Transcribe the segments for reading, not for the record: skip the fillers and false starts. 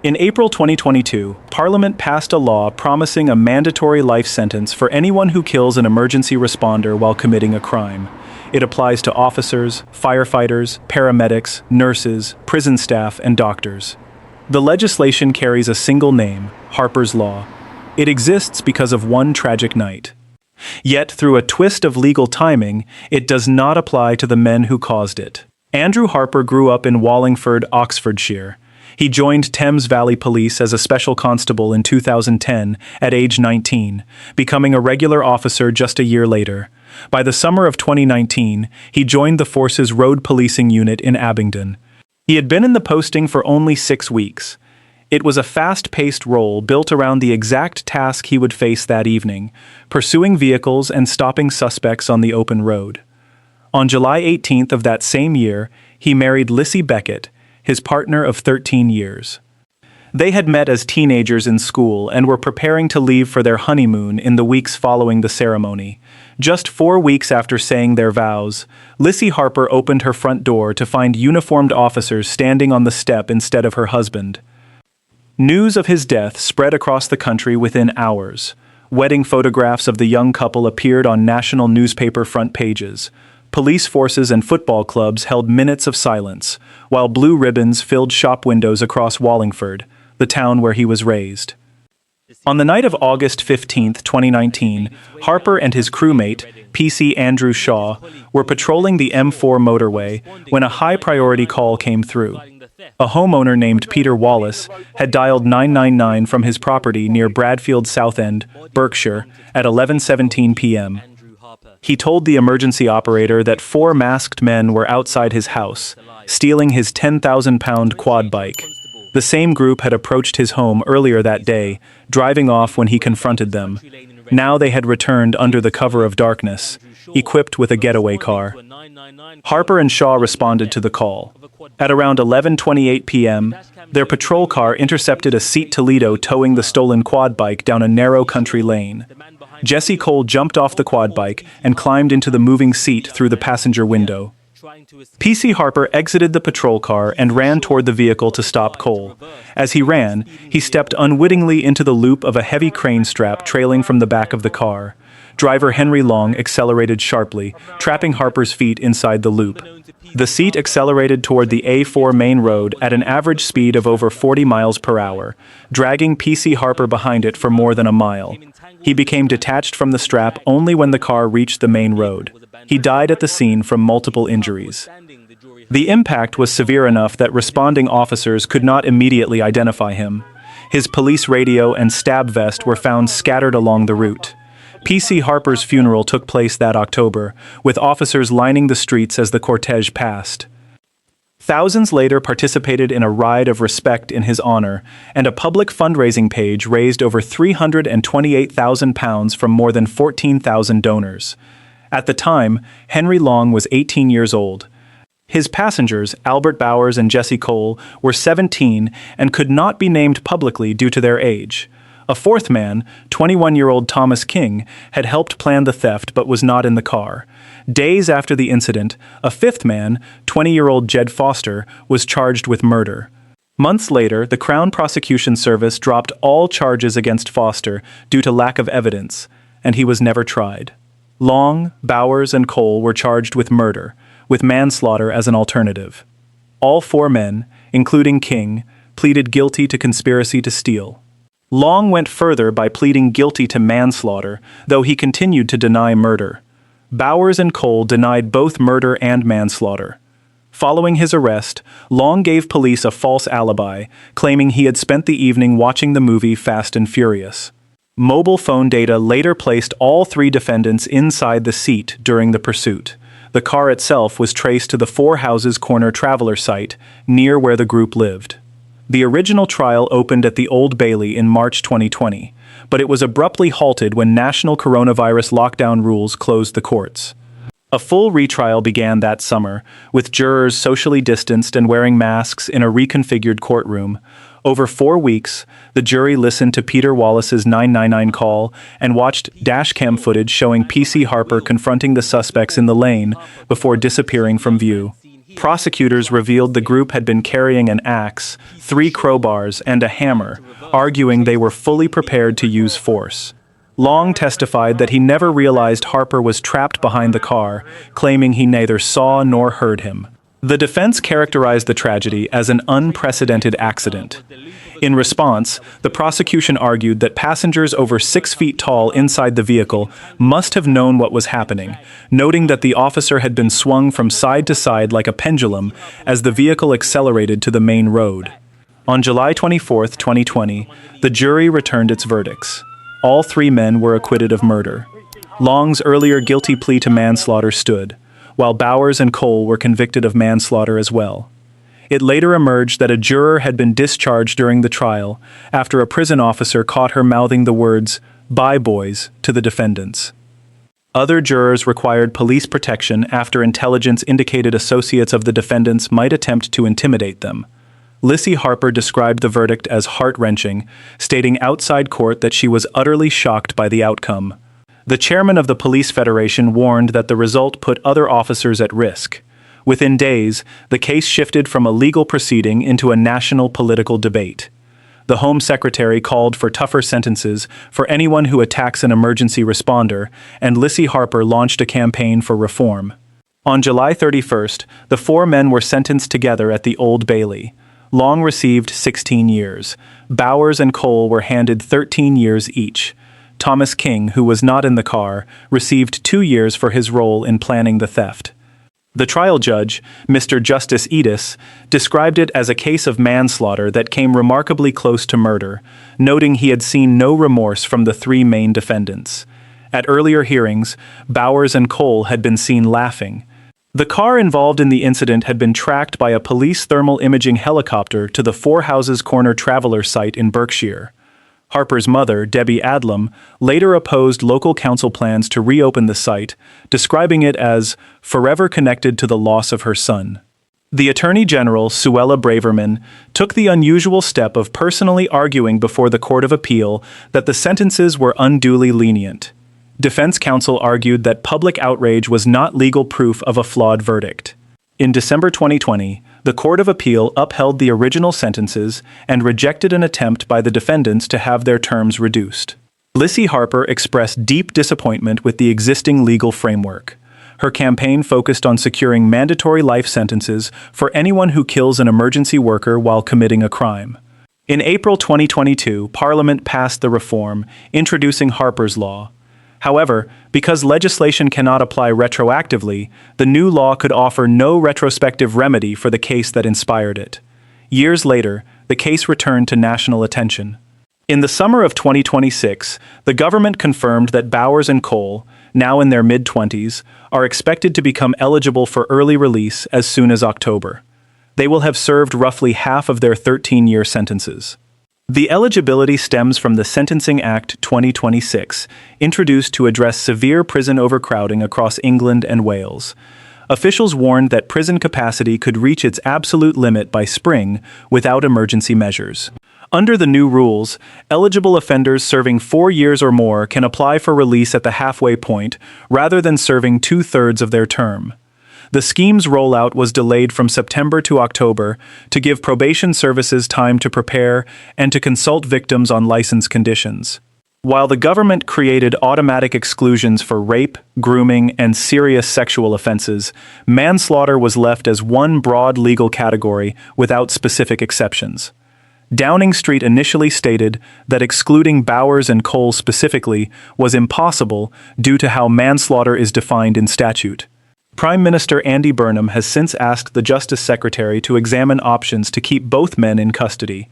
In April 2022, Parliament passed a law promising a mandatory life sentence for anyone who kills an emergency responder while committing a crime. It applies to officers, firefighters, paramedics, nurses, prison staff, and doctors. The legislation carries a single name, Harper's Law. It exists because of one tragic night. Yet, through a twist of legal timing, it does not apply to the men who caused it. Andrew Harper grew up in Wallingford, Oxfordshire. He joined Thames Valley Police as a special constable in 2010 at age 19, becoming a regular officer just a year later. By the summer of 2019, he joined the force's road policing unit in Abingdon. He had been in the posting for only 6 weeks. It was a fast-paced role built around the exact task he would face that evening, pursuing vehicles and stopping suspects on the open road. On July 18th of that same year, he married Lissy Beckett, his partner of 13 years. They had met as teenagers in school and were preparing to leave for their honeymoon in the weeks following the ceremony. Just 4 weeks after saying their vows, Lissy Harper opened her front door to find uniformed officers standing on the step instead of her husband. News of his death spread across the country within hours. Wedding photographs of the young couple appeared on national newspaper front pages. Police forces and football clubs held minutes of silence, while blue ribbons filled shop windows across Wallingford, the town where he was raised. On the night of August 15, 2019, Harper and his crewmate, PC Andrew Shaw, were patrolling the M4 motorway when a high-priority call came through. A homeowner named Peter Wallace had dialed 999 from his property near Bradfield Southend, Berkshire, at 11:17 p.m. He told the emergency operator that 4 masked men were outside his house, stealing his 10,000-pound quad bike. The same group had approached his home earlier that day, driving off when he confronted them. Now they had returned under the cover of darkness, equipped with a getaway car. Harper and Shaw responded to the call. At around 11:28 p.m., their patrol car intercepted a Seat Toledo towing the stolen quad bike down a narrow country lane. Jessie Cole jumped off the quad bike and climbed into the moving seat through the passenger window. PC Harper exited the patrol car and ran toward the vehicle to stop Cole. As he ran, he stepped unwittingly into the loop of a heavy crane strap trailing from the back of the car. Driver Henry Long accelerated sharply, trapping Harper's feet inside the loop. The seat accelerated toward the A4 main road at an average speed of over 40 miles per hour, dragging PC Harper behind it for more than a mile. He became detached from the strap only when the car reached the main road. He died at the scene from multiple injuries. The impact was severe enough that responding officers could not immediately identify him. His police radio and stab vest were found scattered along the route. PC Harper's funeral took place that October, with officers lining the streets as the cortege passed. Thousands later participated in a ride of respect in his honor, and a public fundraising page raised over £328,000 from more than 14,000 donors. At the time, Henry Long was 18 years old. His passengers, Albert Bowers and Jessie Cole, were 17 and could not be named publicly due to their age. A fourth man, 21-year-old Thomas King, had helped plan the theft but was not in the car. Days after the incident, a fifth man, 20-year-old Jed Foster, was charged with murder. Months later, the Crown Prosecution Service dropped all charges against Foster due to lack of evidence, and he was never tried. Long, Bowers, and Cole were charged with murder, with manslaughter as an alternative. All 4 men, including King, pleaded guilty to conspiracy to steal. Long went further by pleading guilty to manslaughter, though he continued to deny murder. Bowers and Cole denied both murder and manslaughter. Following his arrest, Long gave police a false alibi, claiming he had spent the evening watching the movie Fast and Furious. Mobile phone data later placed all 3 defendants inside the seat during the pursuit. The car itself was traced to the Four Houses Corner Traveler site, near where the group lived. The original trial opened at the Old Bailey in March 2020, but it was abruptly halted when national coronavirus lockdown rules closed the courts. A full retrial began that summer, with jurors socially distanced and wearing masks in a reconfigured courtroom. Over 4 weeks, the jury listened to Peter Wallace's 999 call and watched dashcam footage showing PC Harper confronting the suspects in the lane before disappearing from view. Prosecutors revealed the group had been carrying an axe, 3 crowbars, and a hammer, arguing they were fully prepared to use force. Long testified that he never realized Harper was trapped behind the car, claiming he neither saw nor heard him. The defense characterized the tragedy as an unprecedented accident. In response, the prosecution argued that passengers over 6 feet tall inside the vehicle must have known what was happening, noting that the officer had been swung from side to side like a pendulum as the vehicle accelerated to the main road. On July 24, 2020, the jury returned its verdicts. All 3 men were acquitted of murder. Long's earlier guilty plea to manslaughter stood, while Bowers and Cole were convicted of manslaughter as well. It later emerged that a juror had been discharged during the trial after a prison officer caught her mouthing the words, "Bye, boys," to the defendants. Other jurors required police protection after intelligence indicated associates of the defendants might attempt to intimidate them. Lissy Harper described the verdict as heart-wrenching, stating outside court that she was utterly shocked by the outcome. The chairman of the Police Federation warned that the result put other officers at risk. Within days, the case shifted from a legal proceeding into a national political debate. The Home Secretary called for tougher sentences for anyone who attacks an emergency responder, and Lissy Harper launched a campaign for reform. On July 31st, the 4 men were sentenced together at the Old Bailey. Long received 16 years. Bowers and Cole were handed 13 years each. Thomas King, who was not in the car, received 2 years for his role in planning the theft. The trial judge, Mr. Justice Edis, described it as a case of manslaughter that came remarkably close to murder, noting he had seen no remorse from the 3 main defendants. At earlier hearings, Bowers and Cole had been seen laughing. The car involved in the incident had been tracked by a police thermal imaging helicopter to the Four Houses Corner Traveller site in Berkshire. Harper's mother, Debbie Adlam, later opposed local council plans to reopen the site, describing it as forever connected to the loss of her son. The Attorney General, Suella Braverman, took the unusual step of personally arguing before the Court of Appeal that the sentences were unduly lenient. Defense counsel argued that public outrage was not legal proof of a flawed verdict. In December 2020, the Court of Appeal upheld the original sentences and rejected an attempt by the defendants to have their terms reduced. Lissy Harper expressed deep disappointment with the existing legal framework. Her campaign focused on securing mandatory life sentences for anyone who kills an emergency worker while committing a crime. In April 2022, Parliament passed the reform, introducing Harper's Law. However, because legislation cannot apply retroactively, the new law could offer no retrospective remedy for the case that inspired it. Years later, the case returned to national attention. In the summer of 2026, the government confirmed that Bowers and Cole, now in their mid-20s, are expected to become eligible for early release as soon as October. They will have served roughly half of their 13-year sentences. The eligibility stems from the Sentencing Act 2026, introduced to address severe prison overcrowding across England and Wales. Officials warned that prison capacity could reach its absolute limit by spring without emergency measures. Under the new rules, eligible offenders serving 4 years or more can apply for release at the halfway point rather than serving 2/3 of their term. The scheme's rollout was delayed from September to October to give probation services time to prepare and to consult victims on license conditions. While the government created automatic exclusions for rape, grooming, and serious sexual offenses, manslaughter was left as one broad legal category without specific exceptions. Downing Street initially stated that excluding Bowers and Cole specifically was impossible due to how manslaughter is defined in statute. Prime Minister Andy Burnham has since asked the Justice Secretary to examine options to keep both men in custody.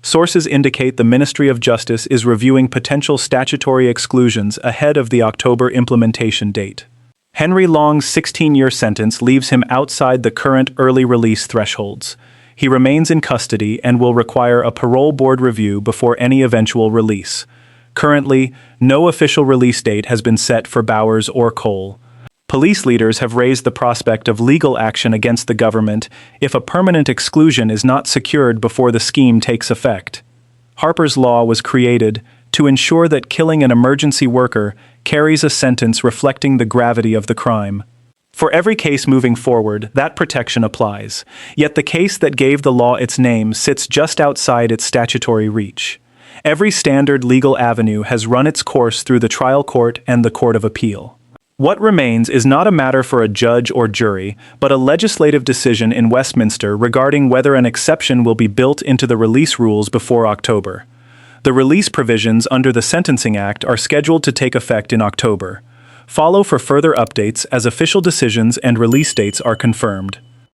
Sources indicate the Ministry of Justice is reviewing potential statutory exclusions ahead of the October implementation date. Henry Long's 16-year sentence leaves him outside the current early release thresholds. He remains in custody and will require a parole board review before any eventual release. Currently, no official release date has been set for Bowers or Cole. Police leaders have raised the prospect of legal action against the government if a permanent exclusion is not secured before the scheme takes effect. Harper's Law was created to ensure that killing an emergency worker carries a sentence reflecting the gravity of the crime. For every case moving forward, that protection applies. Yet the case that gave the law its name sits just outside its statutory reach. Every standard legal avenue has run its course through the trial court and the Court of Appeal. What remains is not a matter for a judge or jury, but a legislative decision in Westminster regarding whether an exception will be built into the release rules before October. The release provisions under the Sentencing Act are scheduled to take effect in October. Follow for further updates as official decisions and release dates are confirmed.